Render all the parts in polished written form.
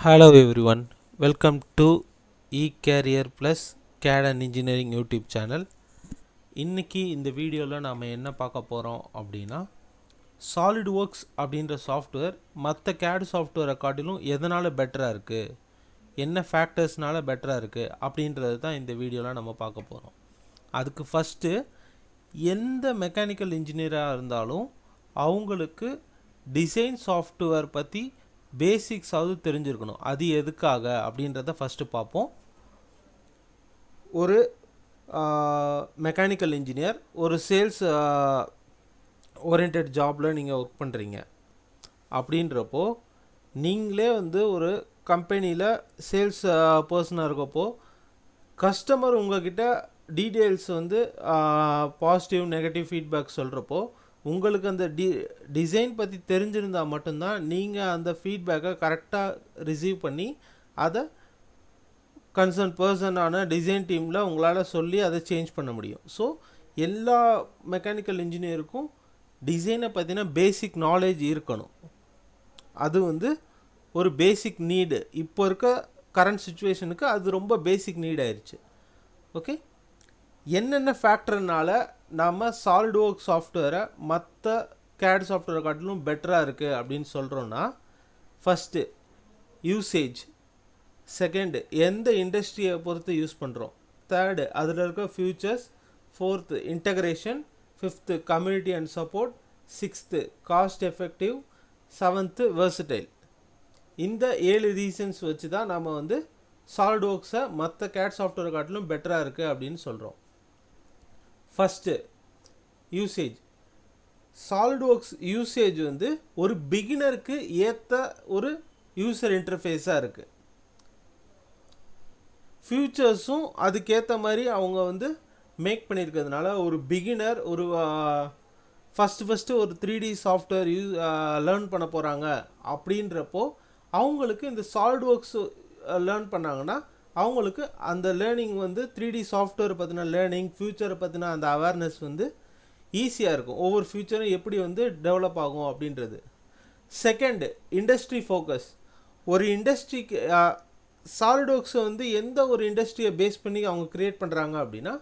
Hello everyone, welcome to eCareer Plus CAD and Engineering YouTube channel. இன்னைக்கு இந்த வீடியோவில் நாம் என்ன பார்க்க போகிறோம் அப்படின்னா SolidWorks அப்படின்ற சாஃப்ட்வேர் மற்ற CAD சாஃப்ட்வேரை காட்டிலும் எதனால் பெட்டராக இருக்குது, என்ன ஃபேக்டர்ஸ்னால பெட்டராக இருக்குது அப்படின்றது தான் இந்த வீடியோவில் நம்ம பார்க்க போகிறோம். அதுக்கு ஃபஸ்ட்டு எந்த மெக்கானிக்கல் இன்ஜினியராக இருந்தாலும் அவங்களுக்கு டிசைன் சாஃப்ட்வேர் பற்றி பேசிக்ஸாவது தெரிஞ்சிருக்கணும். அது எதுக்காக அப்படின்றத ஃபஸ்ட்டு பார்ப்போம். ஒரு மெக்கானிக்கல் இன்ஜினியர் ஒரு சேல்ஸ் ஓரியன்ட் ஜாபில் நீங்கள் ஒர்க் பண்ணுறீங்க அப்படின்றப்போ நீங்களே ஒரு கம்பெனியில் சேல்ஸ் பர்சனாக இருக்கப்போ கஸ்டமர் உங்கள்கிட்ட டீட்டெயில்ஸ் பாசிட்டிவ் நெகட்டிவ் ஃபீட்பேக் சொல்கிறப்போ உங்களுக்கு அந்த டிசைன் பற்றி தெரிஞ்சிருந்தால் மட்டும்தான் நீங்கள் அந்த ஃபீட்பேக்கை கரெக்டாக ரிசீவ் பண்ணி அதை கன்சர்ன் பர்சனான டிசைன் டீமில் உங்களால் சொல்லி அதை சேஞ்ச் பண்ண முடியும். ஸோ எல்லா மெக்கானிக்கல் இன்ஜினியருக்கும் டிசைனை பற்றின பேசிக் நாலேஜ் இருக்கணும். அது ஒரு பேசிக் நீடு. இப்போ இருக்க கரண்ட் சுச்சுவேஷனுக்கு அது ரொம்ப பேசிக் நீட் ஆயிடுச்சு. ஓகே, என்னென்ன ஃபேக்டர்னால நாம் SolidWorks சாஃப்ட்வேரை மற்ற CAD சாஃப்ட்வேரை காட்டிலும் பெட்டராக இருக்குது அப்படின்னு சொல்கிறோன்னா, ஃபஸ்ட்டு யூசேஜ், செகண்டு எந்த இண்டஸ்ட்ரியை பொறுத்து யூஸ் பண்ணுறோம், தேர்டு அதில் இருக்க features, fourth integration, fifth community and support, sixth cost effective, seventh versatile. இந்த 7 ரீசன்ஸ் வச்சு தான் நம்ம SolidWorks-ஐ மற்ற CAD சாஃப்ட்வேரை காட்டிலும் பெட்டராக இருக்குது அப்படின்னு சொல்கிறோம். First usage. SolidWorks யூசேஜ் ஒரு பிகினருக்கு ஏற்ற ஒரு யூசர் இன்டர்ஃபேஸாக இருக்குது. ஃபியூச்சர்ஸும் அதுக்கேற்ற மாதிரி அவங்க மேக் பண்ணியிருக்கிறதுனால ஒரு பிகினர் ஒரு ஃபஸ்ட்டு ஒரு 3D சாஃப்ட்வேர் லேர்ன் பண்ண போகிறாங்க அப்படின்றப்போ அவங்களுக்கு இந்த SolidWorks லேர்ன் பண்ணாங்கன்னா அவங்களுக்கு அந்த லேர்னிங் 3D சாஃப்ட்வேர் பற்றின லேர்னிங், ஃப்யூச்சரை பற்றின அந்த அவேர்னஸ் ஈஸியாக இருக்கும். ஒவ்வொரு ஃப்யூச்சரும் எப்படி டெவலப் ஆகும் அப்படின்றது. Second industry focus. ஒரு இண்டஸ்ட்ரிக்கு SolidWorks எந்த ஒரு இண்டஸ்ட்ரியை பேஸ் பண்ணி அவங்க க்ரியேட் பண்ணுறாங்க அப்படின்னா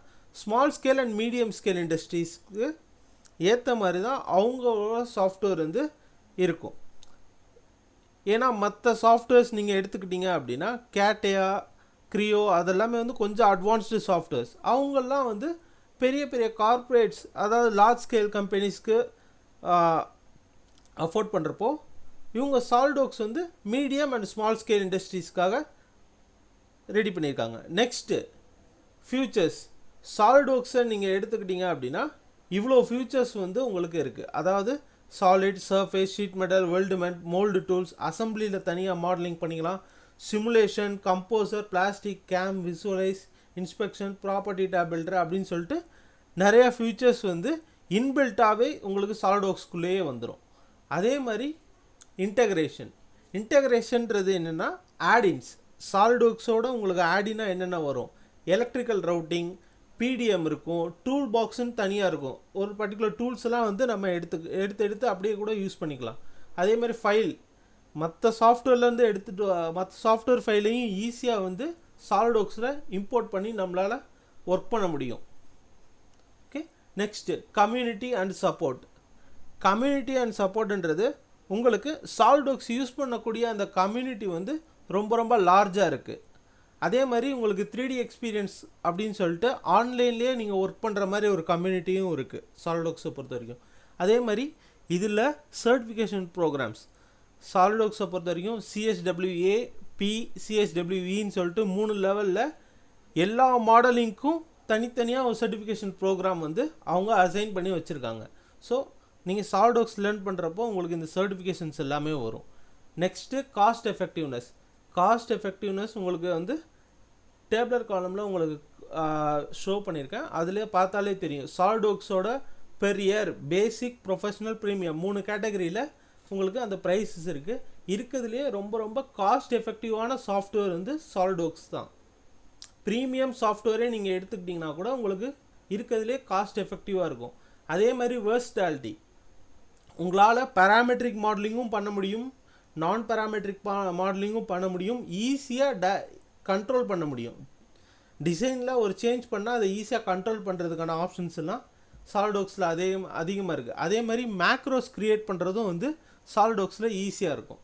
small scale and medium scale இண்டஸ்ட்ரீஸ்க்கு ஏற்ற மாதிரி தான் அவங்களோட சாஃப்ட்வேர் இருக்கும். ஏன்னா மற்ற சாஃப்ட்வேர்ஸ் நீங்கள் எடுத்துக்கிட்டீங்க அப்படின்னா கேட்டையா, க்ரியோ அதெல்லாமே கொஞ்சம் அட்வான்ஸ்டு சாஃப்ட்வேர்ஸ். அவங்கெல்லாம் பெரிய பெரிய கார்ப்பரேட்ஸ், அதாவது லார்ஜ் ஸ்கேல் கம்பெனிஸ்க்கு அஃபோர்ட் பண்ணுறப்போ இவங்க SolidWorks medium and small scale இண்டஸ்ட்ரீஸ்க்காக ரெடி பண்ணியிருக்காங்க. Next features. SolidWorks-ஐ நீங்கள் எடுத்துக்கிட்டீங்க அப்படின்னா இவ்வளோ ஃபியூச்சர்ஸ் உங்களுக்கு இருக்குது. அதாவது solid, surface, sheet metal, weldment, mould tools, அசம்பிளியில் தனியாக மாடலிங் பண்ணிக்கலாம், simulation, composer, plastic, CAM, visualize, inspection, property டேபிள்டர் அப்படின்னு சொல்லிட்டு நிறையா ஃபியூச்சர்ஸ் இன்பில்ட்டாகவே உங்களுக்கு SolidWorks-குள்ளேயே வந்துடும். அதே மாதிரி இன்டகிரேஷன்றது என்னென்னா ஆடின்ஸ். SolidWorks-ஓட உங்களுக்கு ஆடினா என்னென்ன வரும், எலக்ட்ரிக்கல் ரவுட்டிங், பிடிஎம் இருக்கும், டூல் பாக்ஸுன்னு தனியாக இருக்கும். ஒரு பர்டிகுலர் டூல்ஸ் எல்லாம் நம்ம எடுத்து அப்படியே கூட யூஸ் பண்ணிக்கலாம். அதே மாதிரி ஃபைல், மற்ற சாஃப்ட்வேர்லேருந்து எடுத்துகிட்டு மற்ற சாஃப்ட்வேர் ஃபைலையும் ஈஸியாக SolidWorks-ல இம்போர்ட் பண்ணி நம்மளால் ஒர்க் பண்ண முடியும். Okay, next community and support. Community and சப்போர்ட்ன்றது உங்களுக்கு SolidWorks யூஸ் பண்ணக்கூடிய அந்த கம்யூனிட்டி ரொம்ப ரொம்ப லார்ஜாக இருக்குது. அதே மாதிரி உங்களுக்கு 3D எக்ஸ்பீரியன்ஸ் அப்படின்னு சொல்லிட்டு ஆன்லைன்லேயே நீங்கள் ஒர்க் பண்ணுற மாதிரி ஒரு கம்யூனிட்டியும் இருக்குது SolidWorks-ஐ பொறுத்த வரைக்கும். அதே மாதிரி இதில் சர்டிஃபிகேஷன் ப்ரோக்ராம்ஸ் SolidWorks-ஐ பொறுத்த வரைக்கும் CSWA, P, CSWEன்னு சொல்லிட்டு 3 லெவலில் எல்லா மாடலிங்க்கும் தனித்தனியாக ஒரு சர்டிஃபிகேஷன் ப்ரோக்ராம் அவங்க அசைன் பண்ணி வச்சுருக்காங்க. ஸோ நீங்கள் SolidWorks லேர்ன் பண்ணுறப்போ உங்களுக்கு இந்த சர்டிஃபிகேஷன்ஸ் எல்லாமே வரும். Next cost effectiveness. Cost effectiveness உங்களுக்கு டேப்லர் காலமில் உங்களுக்கு ஷோ பண்ணியிருக்கேன். அதிலே பார்த்தாலே தெரியும் SolidWorks-ஓட பெர் இயர், பேசிக், ப்ரொஃபஷனல், ப்ரீமியம் 3 கேட்டகரியில் உங்களுக்கு அந்த ப்ரைஸஸ் இருக்குது. இருக்கிறதுலேயே ரொம்ப ரொம்ப காஸ்ட் எஃபெக்டிவான சாஃப்ட்வேர் SolidWorks தான். ப்ரீமியம் சாஃப்ட்வேரே நீங்கள் எடுத்துக்கிட்டிங்கன்னா கூட உங்களுக்கு இருக்கிறதுலே காஸ்ட் எஃபெக்டிவாக இருக்கும். அதே மாதிரி வெர்சடாலிட்டி, உங்களால் பேராமெட்ரிக் மாடலிங்கும் பண்ண முடியும், நான் பேராமெட்ரிக் மாடலிங்கும் பண்ண முடியும், ஈஸியாக கண்ட்ரோல் பண்ண முடியும். டிசைனில் ஒரு சேஞ்ச் பண்ணால் அதை ஈஸியாக கண்ட்ரோல் பண்ணுறதுக்கான ஆப்ஷன்ஸ் எல்லாம் சாலிட்வொர்க்ஸில் அதிகமாக இருக்குது. அதே மாதிரி மேக்ரோஸ் க்ரியேட் பண்ணுறதும் வந்து சாலிட்வொர்க்ஸில் ஈஸியாக இருக்கும்.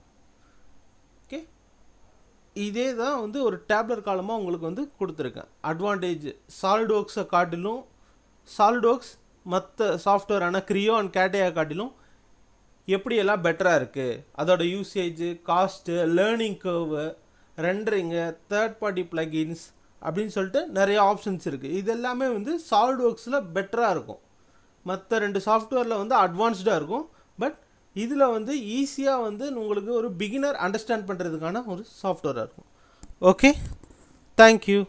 ஓகே, இதே தான் வந்து ஒரு டேப்லர் காலமாக உங்களுக்கு வந்து கொடுத்துருக்கேன். அட்வான்டேஜ் சாலிட்வொர்க்ஸை காட்டிலும், சாலிட்வொர்க்ஸ் மற்ற சாஃப்ட்வேரான க்ரியோ அண்ட் கேட்டையா காட்டிலும் எப்படியெல்லாம் பெட்டராக இருக்குது, அதோட usage, cost, learning curve, rendering, third party plugins அப்படின்னு சொல்லிட்டு நிறைய ஆப்ஷன்ஸ் இருக்குது. இது எல்லாமே வந்து சாலிட்வொர்க்ஸில் பெட்டராக இருக்கும். மற்ற 2 சாஃப்ட்வேரில் வந்து அட்வான்ஸ்டாக இருக்கும். பட் இதில் வந்து ஈஸியாக வந்து உங்களுக்கு ஒரு பிகினர் அண்டர்ஸ்டாண்ட் பண்ணுறதுக்கான ஒரு சாஃப்ட்வேராக இருக்கும். Okay, thank you.